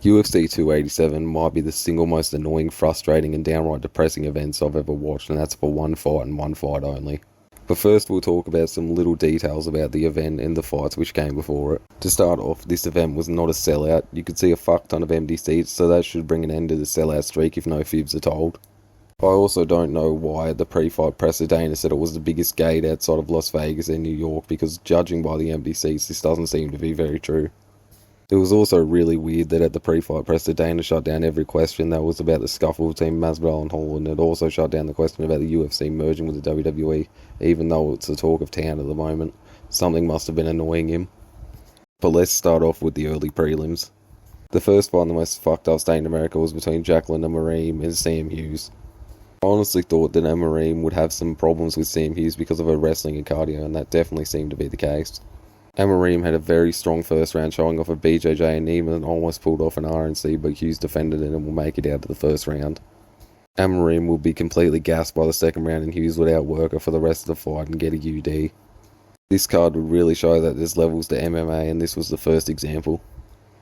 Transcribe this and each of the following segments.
UFC 287 might be the single most annoying, frustrating, and downright depressing events I've ever watched, and that's for one fight and one fight only. But first we'll talk about some little details about the event and the fights which came before it. To start off, this event was not a sellout. You could see a fuck ton of empty seats, so that should bring an end to the sellout streak if no fibs are told. I also don't know why the pre-fight presser Dana said it was the biggest gate outside of Las Vegas and New York, because judging by the empty seats, this doesn't seem to be very true. It was also really weird that at the pre-fight presser, Dana shut down every question that was about the scuffle between Masvidal and Hall, and it also shut down the question about the UFC merging with the WWE, even though it's the talk of town at the moment. Something must have been annoying him. But let's start off with the early prelims. The first fight in the most fucked up state in America was between Jacqueline Amareem and Sam Hughes. I honestly thought that Amareem would have some problems with Sam Hughes because of her wrestling and cardio, and that definitely seemed to be the case. Amareem had a very strong first round, showing off a BJJ and even almost pulled off an RNC, but Hughes defended it and will make it out of the first round. Amareem will be completely gassed by the second round, and Hughes would outwork her for the rest of the fight and get a UD. This card would really show that there's levels to MMA, and this was the first example.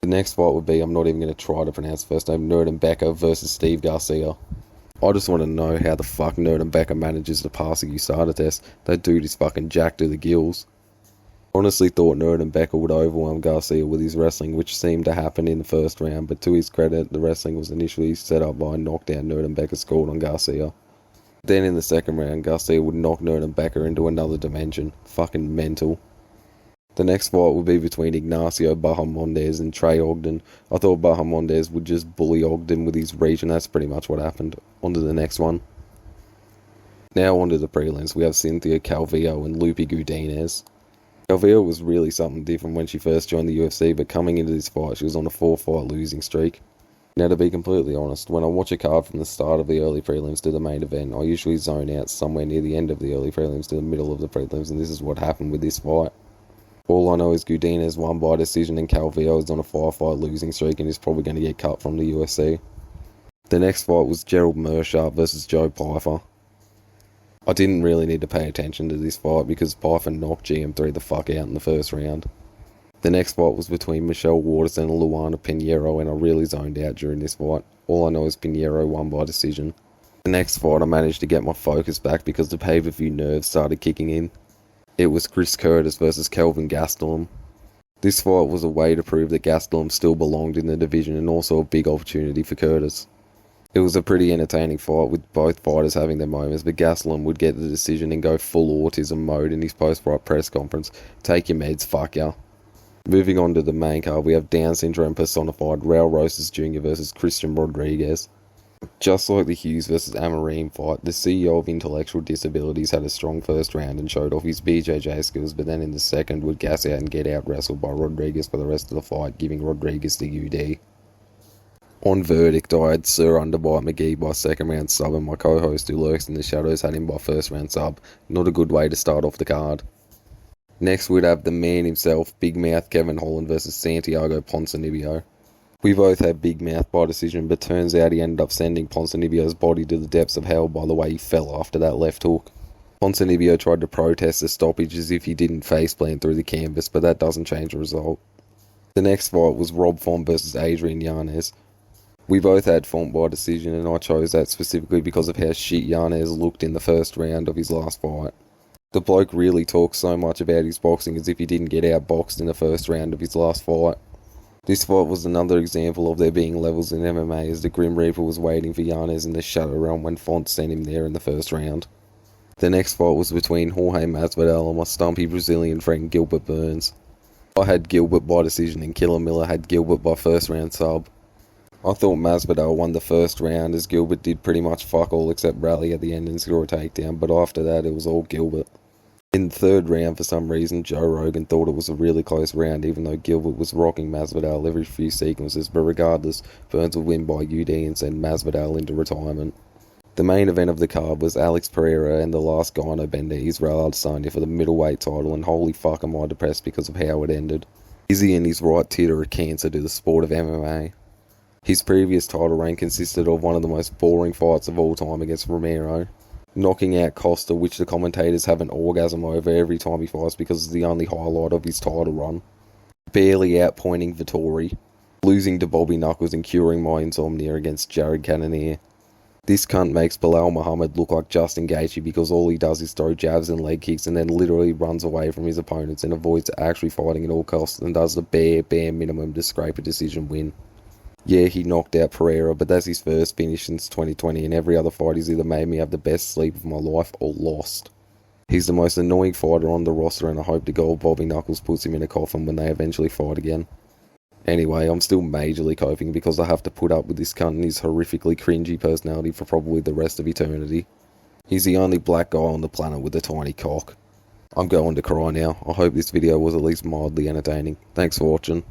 The next fight would be, I'm not even going to try to pronounce the first name, Becker versus Steve Garcia. I just want to know how the fuck Becker manages to pass a USADA test. That dude is fucking jacked to the gills. Honestly thought Becker would overwhelm Garcia with his wrestling, which seemed to happen in the first round, but to his credit, the wrestling was initially set up by a knockdown Becker scored on Garcia. Then in the second round, Garcia would knock Becker into another dimension. Fucking mental. The next fight would be between Ignacio Bahamondes and Trey Ogden. I thought Bahamondes would just bully Ogden with his reach, and that's pretty much what happened. On to the next one. Now on to the prelims. We have Cynthia Calvillo and Lupi Godinez. Calvillo was really something different when she first joined the UFC, but coming into this fight, she was on a 4-fight losing streak. Now, to be completely honest, when I watch a card from the start of the early prelims to the main event, I usually zone out somewhere near the end of the early prelims to the middle of the prelims, and this is what happened with this fight. All I know is Godinez won by decision, and Calvillo is on a 5-fight losing streak and is probably going to get cut from the UFC. The next fight was Gerald Meerschaert versus Joe Pyfer. I didn't really need to pay attention to this fight because Pyfer knocked GM3 the fuck out in the first round. The next fight was between Michelle Waters and Luana Pinheiro, and I really zoned out during this fight. All I know is Pinheiro won by decision. The next fight I managed to get my focus back because the pay-per-view nerves started kicking in. It was Chris Curtis versus Kelvin Gastelum. This fight was a way to prove that Gastelum still belonged in the division, and also a big opportunity for Curtis. It was a pretty entertaining fight with both fighters having their moments, but Gastelum would get the decision and go full autism mode in his post-fight press conference. Take your meds, fuck ya. Moving on to the main card, we have Down syndrome personified Raul Rosas Jr. versus Christian Rodriguez. Just like the Hughes versus Amareem fight, the CEO of Intellectual Disabilities had a strong first round and showed off his BJJ skills, but then in the second would gas out and get out wrestled by Rodriguez for the rest of the fight, giving Rodriguez the UD. On verdict, I had Sir Underbite McGee by second round sub, and my co-host who lurks in the shadows had him by first round sub. Not a good way to start off the card. Next we'd have the man himself, Big Mouth Kevin Holland versus Santiago Ponzinibbio. We both had Big Mouth by decision, but turns out he ended up sending Ponzinibbio's body to the depths of hell by the way he fell after that left hook. Ponzinibbio tried to protest the stoppage as if he didn't faceplant through the canvas, but that doesn't change the result. The next fight was Rob Font versus Adrian Yanez. We both had Font by decision, and I chose that specifically because of how shit Yanez looked in the first round of his last fight. The bloke really talks so much about his boxing as if he didn't get outboxed in the first round of his last fight. This fight was another example of there being levels in MMA, as the Grim Reaper was waiting for Yanez in the Shadow Realm when Font sent him there in the first round. The next fight was between Jorge Masvidal and my stumpy Brazilian friend Gilbert Burns. I had Gilbert by decision and Killer Miller had Gilbert by first round sub. I thought Masvidal won the first round as Gilbert did pretty much fuck all except rally at the end and score a takedown, but after that it was all Gilbert. In the third round, for some reason, Joe Rogan thought it was a really close round, even though Gilbert was rocking Masvidal every few sequences, but regardless, Burns would win by UD and send Masvidal into retirement. The main event of the card was Alex Pereira and the last gyno bender, Israel Adesanya, for the middleweight title, and holy fuck am I depressed because of how it ended. Izzy and his right tit are a cancer to the sport of MMA. His previous title reign consisted of one of the most boring fights of all time against Romero, knocking out Costa, which the commentators have an orgasm over every time he fights because it's the only highlight of his title run, barely outpointing Vittori, losing to Bobby Knuckles and curing my insomnia against Jared Cannonier. This cunt makes Bilal Muhammad look like Justin Gaethje because all he does is throw jabs and leg kicks and then literally runs away from his opponents and avoids actually fighting at all costs and does the bare minimum to scrape a decision win. Yeah, he knocked out Pereira, but that's his first finish since 2020, and every other fight he's either made me have the best sleep of my life or lost. He's the most annoying fighter on the roster, and I hope to God Bobby Knuckles puts him in a coffin when they eventually fight again. Anyway, I'm still majorly coping because I have to put up with this cunt and his horrifically cringy personality for probably the rest of eternity. He's the only black guy on the planet with a tiny cock. I'm going to cry now. I hope this video was at least mildly entertaining. Thanks for watching.